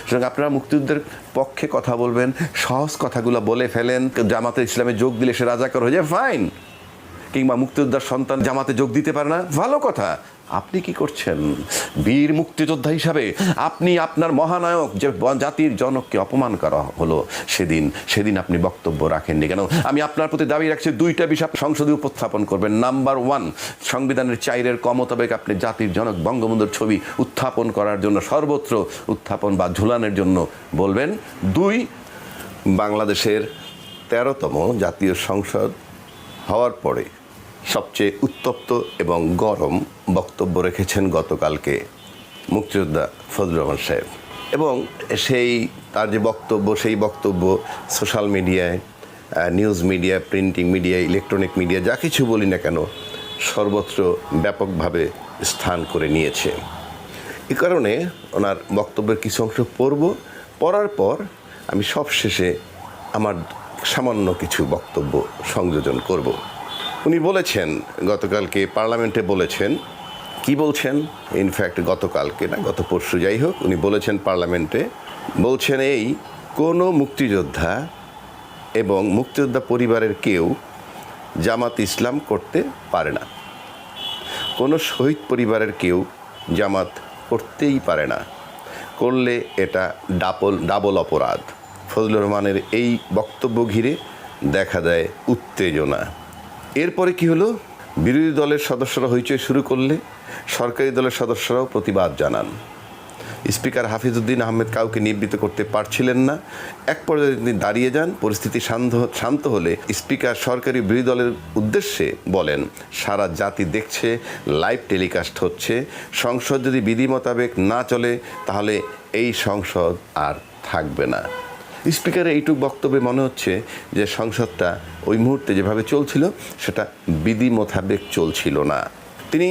সুতরাং আপনারা মুক্তিযুদ্ধের পক্ষে কথা বলবেন, সহজ কথাগুলো বলে ফেলেন, জামাতে ইসলামে যোগ দিলে সে রাজাকার হয়ে যায়, ফাইন। কিংবা মুক্তিযোদ্ধার সন্তান জামাতে যোগ দিতে পারে না, ভালো কথা। আপনি কি করছেন বীর মুক্তিযোদ্ধা হিসাবে? আপনি আপনার মহানায়ক যে জাতির জনককে অপমান করা হলো সেদিন আপনি বক্তব্য রাখেননি কেন? আমি আপনার প্রতি দাবি রাখছি দুইটা বিষয় সংসদে উপস্থাপন করবেন। নাম্বার 1, সংবিধানের 4-এর ক মোতাবেক আপনি জাতির জনক বঙ্গবন্ধুর ছবি উত্থাপন করার জন্য সর্বত্র উত্থাপন বা ঝুলানোর জন্য বলবেন। 2, বাংলাদেশের 13তম জাতীয় সংসদ হওয়ার পরে সবচেয়ে উত্তপ্ত এবং গরম বক্তব্য রেখেছেন গতকালকে মুক্তিযোদ্ধা ফজলুর রহমান সাহেব, এবং তার যে বক্তব্য, সেই বক্তব্য সোশ্যাল মিডিয়ায়, news media, printing media, electronic media, যা কিছু বলি না কেন, সর্বত্র ব্যাপকভাবে স্থান করে নিয়েছে। এ কারণে ওনার বক্তব্যের কিছু অংশ পড়ার পর আমি সবশেষে আমার সামান্য কিছু বক্তব্য সংযোজন করব। উনি বলেছেন গতকালকে পার্লামেন্টে, বলেছেন কি বলছেন, ইনফ্যাক্ট গতকালকে না, গত পরশু, যাই হোক, উনি বলেছেন পার্লামেন্টে, বলছেন এই কোনো মুক্তিযোদ্ধা এবং মুক্তিযোদ্ধা পরিবারের কেউ জামাত ইসলাম করতে পারে না, কোনো শহীদ পরিবারের কেউ জামাত করতেই পারে না, করলে এটা ডাবল অপরাধ। ফজলুর রহমানের এই বক্তব্য ঘিরে দেখা দেয় উত্তেজনা। এরপরে কি হলো, বিরোধী দলের সদস্যরা হইচই শুরু করলে সরকারি দলের সদস্যরাও প্রতিবাদ জানান। স্পিকার হাফিজউদ্দিন আহমেদ কাউকে নিবৃত্ত করতে পারছিলেন না, এক পর্যায়ে তিনি দাঁড়িয়ে যান। পরিস্থিতি শান্ত হলে স্পিকার সরকারি বিরোধী দলের উদ্দেশ্যে বলেন, সারা জাতি দেখছে, লাইভ টেলিকাস্ট হচ্ছে, সংসদ যদি বিধি মোতাবেক না চলে তাহলে এই সংসদ আর থাকবে না। স্পিকারের এইটুকু বক্তব্যে মনে হচ্ছে যে সংসদটা ওই মুহূর্তে যেভাবে চলছিল সেটা বিধি মোতাবেক চলছিল না। তিনি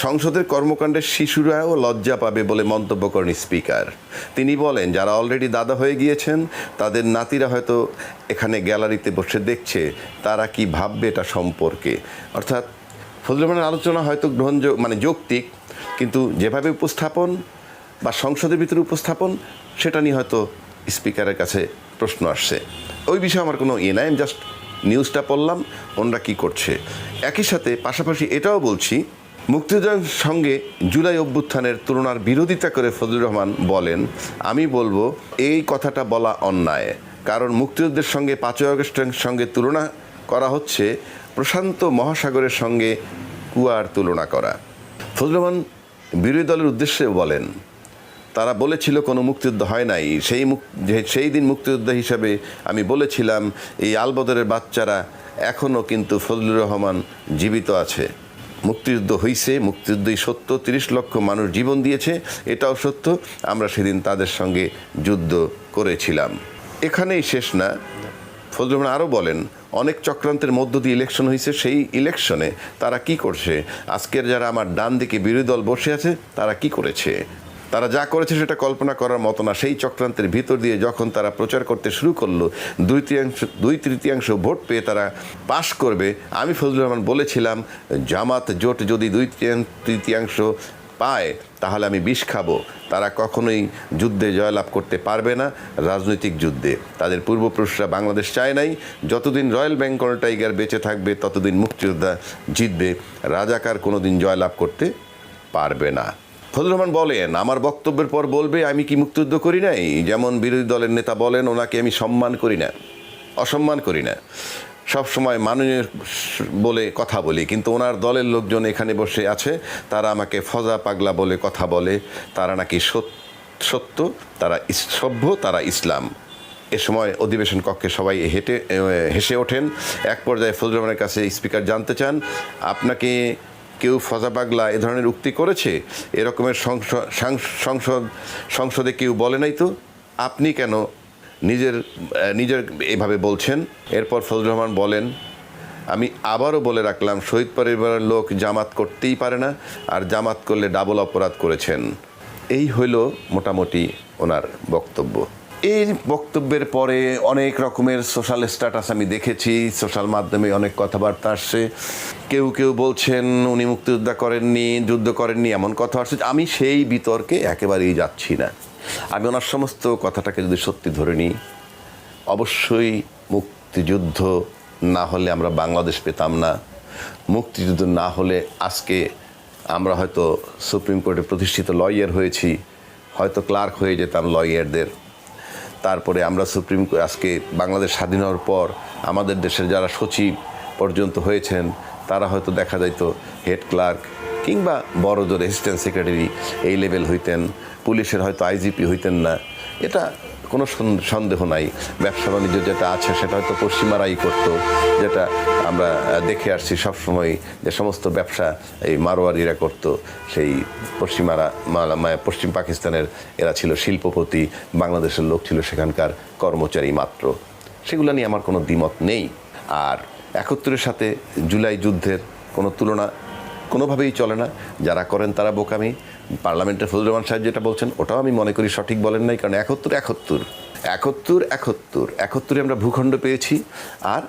সংসদের কর্মকাণ্ডের শিশুরাও লজ্জা পাবে বলে মন্তব্য করেন স্পিকার। তিনি বলেন, যারা অলরেডি দাদা হয়ে গিয়েছেন তাদের নাতিরা হয়তো এখানে গ্যালারিতে বসে দেখছে, তারা কি ভাববে এটা সম্পর্কে। অর্থাৎ ফজলুর রহমানের আলোচনা হয়তো যৌক্তিক, কিন্তু যেভাবে উপস্থাপন বা সংসদের ভিতরে উপস্থাপন, সেটা নিয়ে হয়তো স্পিকারের কাছে প্রশ্ন আসছে। ওই বিষয়ে আমার কোনো নাই, আমি জাস্ট নিউজটা পড়লাম ওনারা কী করছে। একই সাথে পাশাপাশি এটাও বলছি, মুক্তিযোদ্ধার সঙ্গে জুলাই অভ্যুত্থানের তুলনার বিরোধিতা করে ফজলুর রহমান বলেন, আমি বলবো এই কথাটা বলা অন্যায়, কারণ মুক্তিযুদ্ধের সঙ্গে 5ই আগস্টের সঙ্গে তুলনা করা হচ্ছে প্রশান্ত মহাসাগরের সঙ্গে কুয়ার তুলনা করা। ফজলুর রহমান বিরোধী দলের উদ্দেশ্যে বলেন, তারা বলেছিল কোনো মুক্তিযুদ্ধ হয় নাই, সেই দিন মুক্তিযোদ্ধা হিসাবে আমি বলেছিলাম এই আলবদরের বাচ্চারা এখনও কিন্তু ফজলুর রহমান জীবিত আছে, মুক্তিযুদ্ধ হয়েছে, মুক্তিযুদ্ধই সত্য, 30 লক্ষ মানুষ জীবন দিয়েছে, এটাও সত্য, আমরা সেদিন তাদের সঙ্গে যুদ্ধ করেছিলাম। এখানেই শেষ না, ফজলুর রহমান আরও বলেন, অনেক চক্রান্তের মধ্য দিয়ে ইলেকশন হয়েছে, সেই ইলেকশনে তারা কি করছে, আজকের যারা আমার ডান দিকে বিরোধী দল বসে আছে তারা কি করেছে, তারা যা করেছে সেটা কল্পনা করার মতো না। সেই চক্রান্তের ভিতর দিয়ে যখন তারা প্রচার করতে শুরু করলো, 2/3 ভোট পেয়ে তারা পাশ করবে, আমি ফজলুর রহমান বলেছিলাম জামাত জোট যদি 2/3 পায় তাহলে আমি বিষ খাবো। তারা কখনোই যুদ্ধে জয়লাভ করতে পারবে না, রাজনৈতিক যুদ্ধে। তাদের পূর্বপুরুষরা বাংলাদেশ চায় নাই, যতদিন রয়্যাল বেঙ্গল টাইগার বেঁচে থাকবে ততদিন মুক্তিযোদ্ধা জিতবে, রাজাকার কোনোদিন জয়লাভ করতে পারবে না। ফজলুর রহমান বলেন, আমার বক্তব্যের পর বলবে আমি কি মুক্তিযুদ্ধ করি নাই, যেমন বিরোধী দলের নেতা বলেন ওনাকে আমি সম্মান করি না, অসম্মান করি না, সবসময় মাননীয় বলে কথা বলি, কিন্তু ওনার দলের লোকজন এখানে বসে আছে, তারা আমাকে ফজা পাগলা বলে কথা বলে, তারা নাকি সত্য, তারা সভ্য, তারা ইসলাম। এ সময় অধিবেশন কক্ষে সবাই হেসে ওঠেন। এক পর্যায়ে ফজলুর রহমানের কাছে স্পিকার জানতে চান, আপনাকে কেউ ফজা পাগলা এ ধরনের উক্তি করেছে? এরকমের সংসদে কেউ বলে নাই তো, আপনি কেন নিজের এভাবে বলছেন? এরপর ফজলুর রহমান বলেন, আমি আবারও বলে রাখলাম শহীদ পরিবারের লোক জামাত করতেই পারে না, আর জামাত করলে ডাবল অপরাধ করেছেন। এই হইল মোটামুটি ওনার বক্তব্য। এই বক্তব্যের পরে অনেক রকমের সোশ্যাল স্ট্যাটাস আমি দেখেছি, সোশ্যাল মাধ্যমে অনেক কথাবার্তা আসছে। কেউ বলছেন উনি মুক্তিযুদ্ধ করেননি, যুদ্ধ করেননি, এমন কথা আসছে। আমি সেই বিতর্কে একেবারেই যাচ্ছি না। আমি ওনার সমস্ত কথাটাকে যদি সত্যি ধরে নিই, অবশ্যই মুক্তিযুদ্ধ না হলে আমরা বাংলাদেশ পেতাম না। মুক্তিযুদ্ধ না হলে আজকে আমরা হয়তো সুপ্রিম কোর্টে প্রতিষ্ঠিত লয়ার হয়েছি, হয়তো ক্লার্ক হয়ে যেতাম লয়ারদের। তারপরে আমরা আজকে বাংলাদেশ স্বাধীন হওয়ার পর আমাদের দেশের যারা সচিব পর্যন্ত হয়েছেন তারা হয়তো দেখা যাইত হেড ক্লার্ক কিংবা বড় জোর অ্যাসিস্ট্যান্ট সেক্রেটারি এই লেভেল হইতেন, পুলিশের হয়তো আইজিপি হইতেন না। এটা কোনো সন্দেহ নাই। ব্যবসা বাণিজ্য যেটা আছে সেটা হয়তো পশ্চিমারাই করতো, যেটা আমরা দেখে আসছি সবসময়, যে সমস্ত ব্যবসা এই মারোয়ারিরা করতো, সেই পশ্চিমারা পশ্চিম পাকিস্তানের এরা ছিল শিল্পপতি, বাংলাদেশের লোক ছিল সেখানকার কর্মচারী মাত্র। সেগুলো নিয়ে আমার কোনো দ্বিমত নেই। আর ৭১-এর সাথে জুলাই যুদ্ধের কোনো তুলনা কোনোভাবেই চলে না। যারা করেন তারা বোকামি। পার্লামেন্টের ফজলুর রহমান সাহেব যেটা বলছেন ওটাও আমি মনে করি সঠিক বলেন নাই, কারণ ৭১-৭১ আমরা ভূখণ্ড পেয়েছি। আর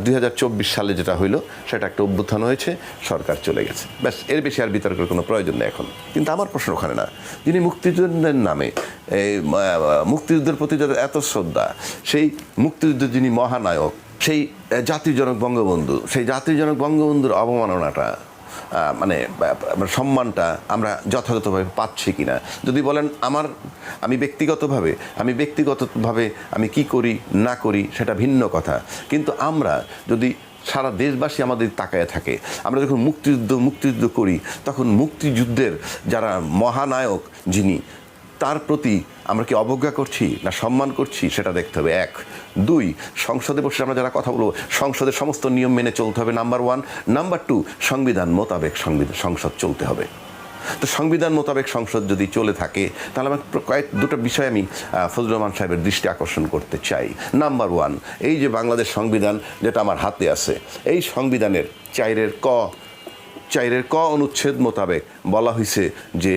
২০২৪ সালে যেটা হইলো সেটা একটা অভ্যুত্থান হয়েছে, সরকার চলে গেছে, ব্যাস। এর বেশি আর বিতর্কের কোনো প্রয়োজন নেই এখন। কিন্তু আমার প্রশ্ন ওখানে না। যিনি মুক্তিযুদ্ধের নামে মুক্তিযুদ্ধের প্রতি যাদের এত শ্রদ্ধা, সেই মুক্তিযুদ্ধের যিনি মহানায়ক, সেই জাতির জনক বঙ্গবন্ধু, সেই জাতির জনক বঙ্গবন্ধুর অবমাননাটা মানে সম্মানটা আমরা যথাযথভাবে পাচ্ছি কিনা যদি বলেন, আমি ব্যক্তিগতভাবে আমি কি করি না করি সেটা ভিন্ন কথা। কিন্তু আমরা যদি সারা দেশবাসী আমাদের তাকায় থাকে, আমরা যখন মুক্তিযুদ্ধ করি তখন মুক্তিযুদ্ধের যারা মহানায়ক যিনি, তার প্রতি আমরা কি অবজ্ঞা করছি না সম্মান করছি সেটা দেখতে হবে। ১, ২, সংসদে বসে আমরা যারা কথা বলবো সংসদের সমস্ত নিয়ম মেনে চলতে হবে, নাম্বার 1। নাম্বার 2, সংবিধান মোতাবেক সংসদ চলতে হবে। তো সংবিধান মোতাবেক সংসদ যদি চলে থাকে তাহলে আমার দুটো বিষয় আমি ফজলুর রহমান সাহেবের দৃষ্টি আকর্ষণ করতে চাই। নাম্বার 1, এই যে বাংলাদেশ সংবিধান যেটা আমার হাতে আছে, এই সংবিধানের 4 ক অনুচ্ছেদ মোতাবেক বলা হয়েছে যে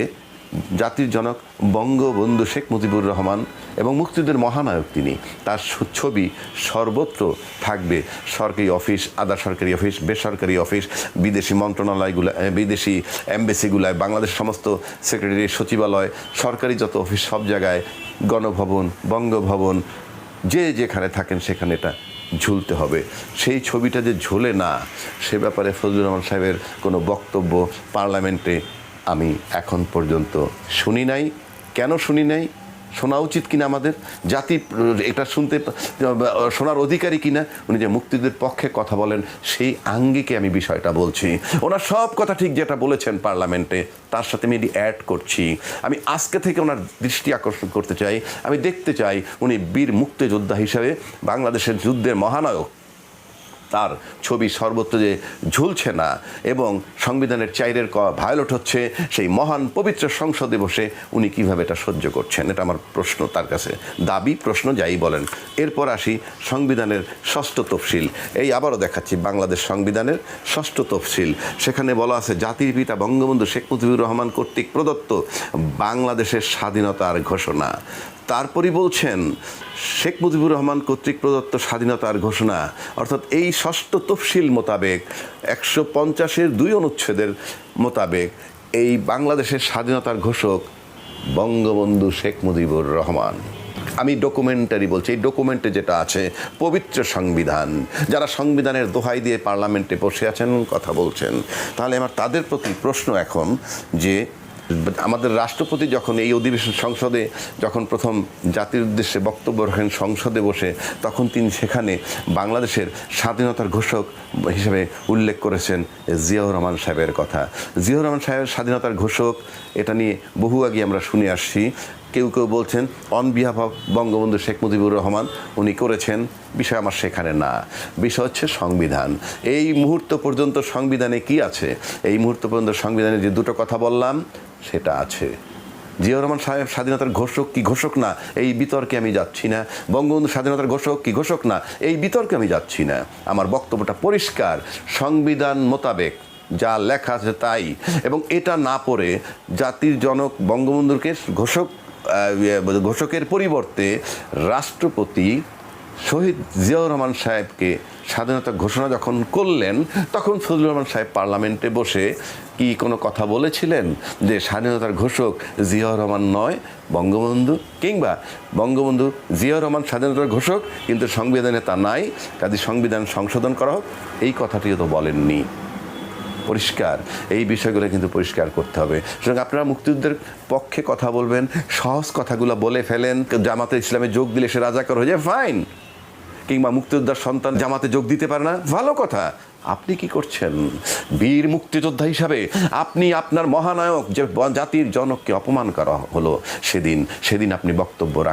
জাতির জনক বঙ্গবন্ধু শেখ মুজিবুর রহমান এবং মুক্তিযুদ্ধের মহানায়ক তিনি, তার ছবি সর্বত্র থাকবে। সরকারি অফিস, আধা সরকারি অফিস, বেসরকারি অফিস, বিদেশি মন্ত্রণালয়গুলো, বিদেশি এমবেসিগুলায়, বাংলাদেশ সমস্ত সেক্রেটারি সচিবালয়, সরকারি যত অফিস সব জায়গায়, গণভবন, বঙ্গভবন, যে যেখানে থাকেন সেখানে এটা ঝুলতে হবে। সেই ছবিটা যে ঝোলে না, সে ব্যাপারে ফজলুর রহমান সাহেবের কোনো বক্তব্য পার্লামেন্টে আমি এখন পর্যন্ত শুনি নাই। কেন শুনি নাই? শোনা উচিত কিনা আমাদের জাতি এটা শোনার অধিকারী কিনা? উনি যে মুক্তিযুদ্ধের পক্ষে কথা বলেন সেই আঙ্গিকে আমি বিষয়টা বলছি। ওনার সব কথা ঠিক যেটা বলেছেন পার্লামেন্টে, তার সাথে আমি এটি অ্যাড করছি। আমি আজকে থেকে ওনার দৃষ্টি আকর্ষণ করতে চাই। আমি দেখতে চাই উনি বীর মুক্তিযোদ্ধা হিসাবে বাংলাদেশের যুদ্ধের মহানায়ক, তার ছবি সর্বত্র যে ঝুলছে না এবং সংবিধানের 4 ক ভায়োলেট হচ্ছে, সেই মহান পবিত্র সংসদে বসে উনি কিভাবে এটা সহ্য করছেন, এটা আমার প্রশ্ন, তার কাছে দাবি, প্রশ্ন যাই বলেন। এরপর আসি সংবিধানের 6ষ্ঠ তফসিল। এই আবারও দেখাচ্ছি বাংলাদেশ সংবিধানের 6ষ্ঠ তফসিল। সেখানে বলা আছে জাতির পিতা বঙ্গবন্ধু শেখ মুজিবুর রহমান কর্তৃক প্রদত্ত বাংলাদেশের স্বাধীনতার ঘোষণা। তারপরই বলছেন শেখ মুজিবুর রহমান কর্তৃক প্রদত্ত স্বাধীনতার ঘোষণা, অর্থাৎ এই 6ষ্ঠ তফসিল মোতাবেক 150-এর 2 অনুচ্ছেদের মোতাবেক এই বাংলাদেশের স্বাধীনতার ঘোষক বঙ্গবন্ধু শেখ মুজিবুর রহমান। আমি ডকুমেন্টারি বলছি, এই ডকুমেন্টে যেটা আছে পবিত্র সংবিধান, যারা সংবিধানের দোহাই দিয়ে পার্লামেন্টে বসে আছেন, কথা বলছেন, তাহলে আমার তাদের প্রতি প্রশ্ন এখন যে আমাদের রাষ্ট্রপতি যখন এই অধিবেশন সংসদে যখন প্রথম জাতির উদ্দেশ্যে বক্তব্য রাখেন সংসদে বসে, তখন তিনি সেখানে বাংলাদেশের স্বাধীনতার ঘোষক হিসেবে উল্লেখ করেছেন জিয়াউর রহমান সাহেবের কথা। জিয়াউর রহমান সাহেবের স্বাধীনতার ঘোষক, এটা নিয়ে বহু আগে আমরা শুনে আসছি। কেউ কেউ বলছেন on behalf of Bangabandhu Sheikh Mujibur Rahman উনি করেছেন, বিষয় আমার সেখানে না। বিষয় হচ্ছে সংবিধান। এই মুহূর্ত পর্যন্ত সংবিধানে কি আছে? এই মুহূর্ত পর্যন্ত সংবিধানে যে দুটো কথা বললাম সেটা আছে। জিয়াউর রহমান সাহেব স্বাধীনতার ঘোষক কি ঘোষক না, এই বিতর্কে আমি যাচ্ছি না। বঙ্গবন্ধু স্বাধীনতার ঘোষক কি ঘোষক না, এই বিতর্কে আমি যাচ্ছি না। আমার বক্তব্যটা পরিষ্কার, সংবিধান মোতাবেক যা লেখা আছে তাই। এবং এটা না পড়ে জাতির জনক বঙ্গবন্ধুকে ঘোষকের পরিবর্তে রাষ্ট্রপতি শহীদ জিয়াউর রহমান সাহেবকে স্বাধীনতা ঘোষণা যখন করলেন তখন ফজলুর রহমান সাহেব পার্লামেন্টে বসে কি কোনো কথা বলেছিলেন যে স্বাধীনতার ঘোষক জিয়াউর রহমান নয় বঙ্গবন্ধু, কিংবা বঙ্গবন্ধু জিয়াউর রহমান স্বাধীনতার ঘোষক কিন্তু সংবিধানে তা নাই, কাজে সংবিধান সংশোধন করা হোক, এই কথাটিও তো বলেননি। পরিষ্কার এই বিষয়গুলো কিন্তু পরিষ্কার করতে হবে। সুতরাং আপনারা মুক্তিযুদ্ধের পক্ষে কথা বলবেন, সহজ কথাগুলো বলে ফেলেন, জামাতে ইসলামে যোগ দিলে সে রাজাকার হয়ে যায়, ফাইন। কিংবা মুক্তিযোদ্ধার সন্তান জামাতে যোগ দিতে পারে না, ভালো কথা। আপনি কি করছেন? বীর মুক্তিযোদ্ধা হিসাবে আপনি আপনার মহানায়ক যে জাতির জনককে অপমান করা হলো সেদিন আপনি বক্তব্য রাখেন।